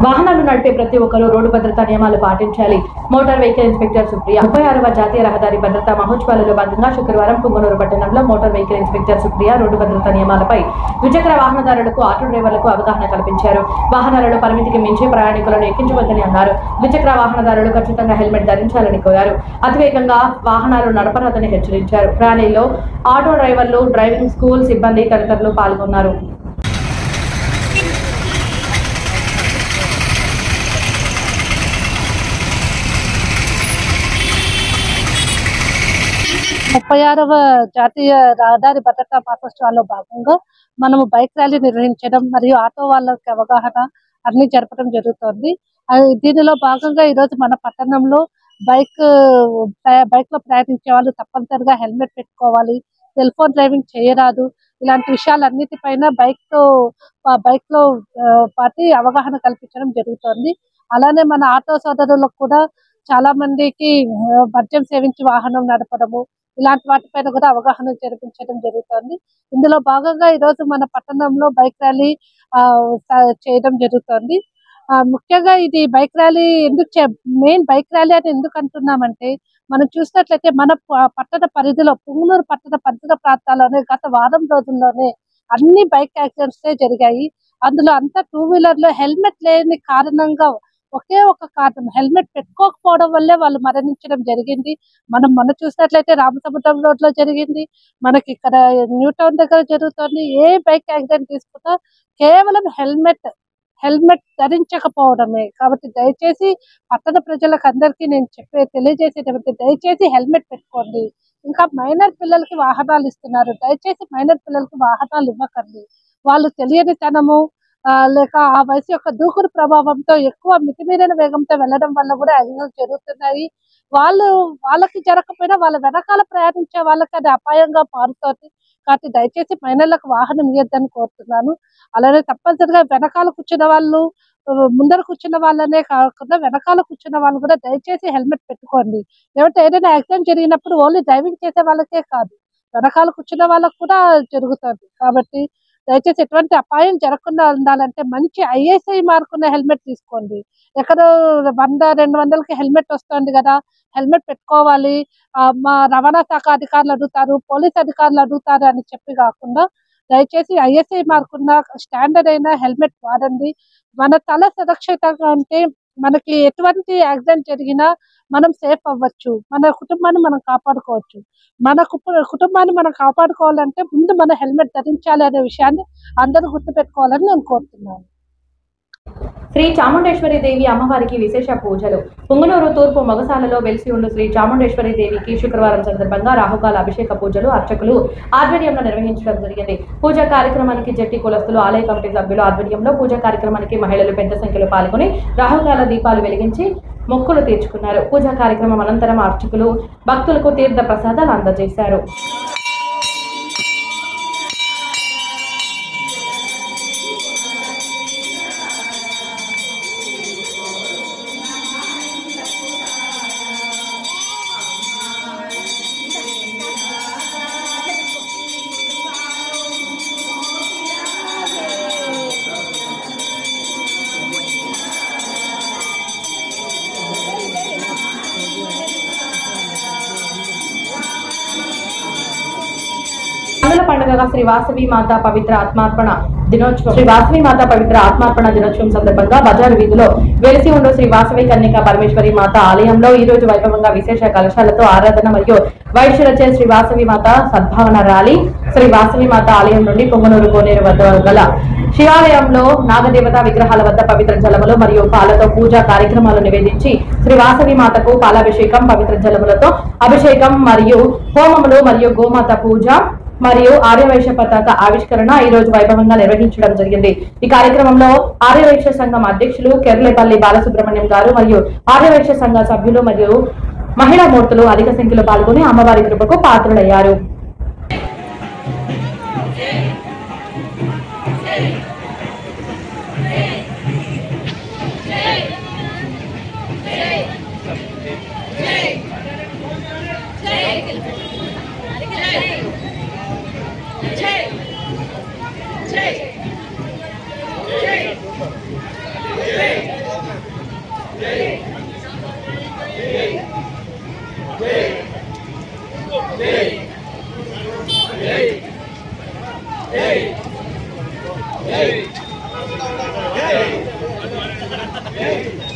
వాహనాలు నడిపే ప్రతి ఒక్కరూ రోడ్డు భద్రతా నియమాలు పాటించాలి. మోటార్ వెహికల్ ఇన్స్పెక్టర్ సుప్రియ 36వ జాతీయ రహదారి భద్రతా మహోత్సవాలలో భాగంగా శుక్రవారం పుంగనూరు పట్టణంలో motor vehicle inspector Supriya road భద్రతా నియమాలపై ద్విచక్ర వాహనదారులకు, ఆటో డ్రైవర్లకు అవగాహన కల్పించారు. వాహనాలలో పరిమితికి మించి ప్రయాణికులను ఎక్కించవద్దని అన్నారు. ద్విచక్ర వాహనదారులు ఖచ్చితంగా హెల్మెట్ ధరించాలని కోరారు. అతివేగంగా వాహనాలు నడపరాదని హెచ్చరించారు. ర్యాలీలో ఆటో డ్రైవర్లు, డ్రైవింగ్ స్కూల్ సిబ్బంది తదితరులు పాల్గొన్నారు. 36వ జాతీయ రహదారి భద్రతా మహోత్సవాల్లో భాగంగా మనము బైక్ ర్యాలీ నిర్వహించడం మరియు ఆటో వాళ్ళకి అవగాహన అన్ని జరపడం జరుగుతుంది. దీనిలో భాగంగా ఈరోజు మన పట్టణంలో బైక్ లో ప్రయాణించే వాళ్ళు తప్పనిసరిగా హెల్మెట్ పెట్టుకోవాలి, సెల్ ఫోన్ డ్రైవింగ్ చేయరాదు, ఇలాంటి విషయాలన్నిటిపైన బైక్ లో పాటి అవగాహన కల్పించడం జరుగుతుంది. అలానే మన ఆటో సోదరులకు కూడా చాలా మందికి మద్యం సేవించి వాహనం నడపడము ఇలాంటి వాటిపైన కూడా అవగాహన జరిపించడం జరుగుతుంది. ఇందులో భాగంగా ఈరోజు మన పట్టణంలో బైక్ ర్యాలీ చేయడం జరుగుతుంది. ముఖ్యంగా ఇది bike rally main bike rally అని ఎందుకు అంటున్నామంటే, మనం చూసినట్లయితే మన పట్టణ పరిధిలో పుంగనూరు పట్టణ పరిసర ప్రాంతాల్లోనే గత వారం రోజుల్లోనే అన్ని బైక్ యాక్సిడెంట్స్ జరిగాయి. అందులో అంతా 2 వీలర్లో హెల్మెట్ లేని కారణంగా ఒకే ఒక కారణం హెల్మెట్ పెట్టుకోకపోవడం వల్లే వాళ్ళు మరణించడం జరిగింది. మొన్న చూసినట్లయితే రామసముద్రం రోడ్ లో జరిగింది, మనకి ఇక్కడ న్యూ టౌన్ దగ్గర జరుగుతుంది. ఏ బైక్ యాక్సిడెంట్ తీసుకున్నా కేవలం హెల్మెట్ ధరించకపోవడమే. కాబట్టి దయచేసి పట్టణ ప్రజలకు అందరికీ నేను తెలియజేసేటటువంటి దయచేసి హెల్మెట్ పెట్టుకోండి. ఇంకా మైనర్ పిల్లలకి వాహనాలు ఇస్తున్నారు, దయచేసి మైనర్ పిల్లలకి వాహనాలు ఇవ్వకండి. వాళ్ళు తెలియనితనము లేక ఆ వయసు యొక్క దూకుడు ప్రభావంతో ఎక్కువ మితిమీరిన వేగంతో వెళ్ళడం వల్ల కూడా యాక్సిడెంట్స్ జరుగుతున్నాయి. వాళ్ళకి జరగకపోయినా వాళ్ళ వెనకాల ప్రయాణించే వాళ్ళకి అది అపాయంగా మారుతుంది. కాబట్టి దయచేసి మైనర్లకు వాహనం ఇవ్వద్దని కోరుతున్నాను. అలానే తప్పనిసరిగా వెనకాల కూర్చున్న వాళ్ళు, ముందర కూర్చున్న వాళ్ళనే కాకుండా వెనకాల కూర్చున్న వాళ్ళు కూడా దయచేసి హెల్మెట్ పెట్టుకోండి. లేకపోతే ఏదైనా యాక్సిడెంట్ జరిగినప్పుడు ఓన్లీ డ్రైవింగ్ చేసే వాళ్ళకే కాదు, వెనకాల కూర్చున్న వాళ్ళకు కూడా జరుగుతుంది. కాబట్టి దయచేసి ఎటువంటి అపాయం జరగకుండా ఉండాలంటే మంచి ISI మార్కున్న హెల్మెట్ తీసుకోండి. ఎక్కడో 100-200కి హెల్మెట్ వస్తుంది కదా, హెల్మెట్ పెట్టుకోవాలి, మా రవాణా శాఖ అధికారులు అడుగుతారు, పోలీస్ అధికారులు అడుగుతారు అని చెప్పి కాకుండా దయచేసి ISI మార్కున్న స్టాండర్డ్ అయిన హెల్మెట్ వాడండి. మన తల సురక్షితంగా ఉంటే మనకి ఎటువంటి యాక్సిడెంట్ జరిగినా మనం సేఫ్ అవ్వచ్చు, మన కుటుంబాన్ని మనం కాపాడుకోవచ్చు. మన కుటుంబాన్ని మనం కాపాడుకోవాలంటే ముందు మన హెల్మెట్ ధరించాలి అనే విషయాన్ని అందరూ గుర్తుపెట్టుకోవాలని నేను కోరుతున్నాను. శ్రీ చాముండేశ్వరి దేవి అమ్మవారికి విశేష పూజలు. పుంగనూరు తూర్పు మొగసాలలో వెలిసి ఉండు శ్రీ చాముండేశ్వరి దేవికి శుక్రవారం సందర్భంగా రాహుకాల అభిషేక పూజలు అర్చకులు ఆధ్వర్యంలో నిర్వహించడం జరిగింది. పూజా కార్యక్రమానికి జట్టి కులస్తులు, ఆలయ కమిటీ సభ్యుల ఆధ్వర్యంలో పూజా కార్యక్రమానికి మహిళలు పెద్ద సంఖ్యలో పాల్గొని రాహుకాల దీపాలు వెలిగించి మొక్కులు తీర్చుకున్నారు. పూజా కార్యక్రమం అనంతరం అర్చకులు భక్తులకు తీర్థ ప్రసాదాలు అందజేశారు. పండుగగా శ్రీ వాసవి మాత పవిత్ర ఆత్మార్పణ దినోత్సవం సందర్భంగా బజారు వీధిలో వెలిసి ఉండు శ్రీ వాసవి కన్యక పరమేశ్వరి మాత ఆలయంలో ఈ రోజు వైభవంగా విశేష కలశాలతో ఆరాధన మరియు వైశ్యులచే శ్రీ వాసవి మాత సద్భావన ర్యాలీ శ్రీ వాసవి మాత ఆలయం నుండి పొంగనూరు కోనేరు వద్ద గల శివాలయంలో నాగదేవత విగ్రహాల వద్ద పవిత్ర జలములు మరియు పాలతో పూజా కార్యక్రమాలు నివేదించి శ్రీ వాసవి మాతకు పాలాభిషేకం, పవిత్ర జలములతో అభిషేకం మరియు హోమములు మరియు గోమాత పూజ మరియు ఆర్యవైశ్య పతాక ఆవిష్కరణ ఈ రోజు వైభవంగా నిర్వహించడం జరిగింది. ఈ కార్యక్రమంలో ఆర్యవైశ్య సంఘం అధ్యక్షులు కెర్లేపల్లి బాలసుబ్రహ్మణ్యం గారు మరియు ఆర్యవైశ్య సంఘ సభ్యులు మరియు మహిళా మూర్తులు అధిక సంఖ్యలో పాల్గొని అమ్మవారి కృపకు పాత్రులయ్యారు. Hey!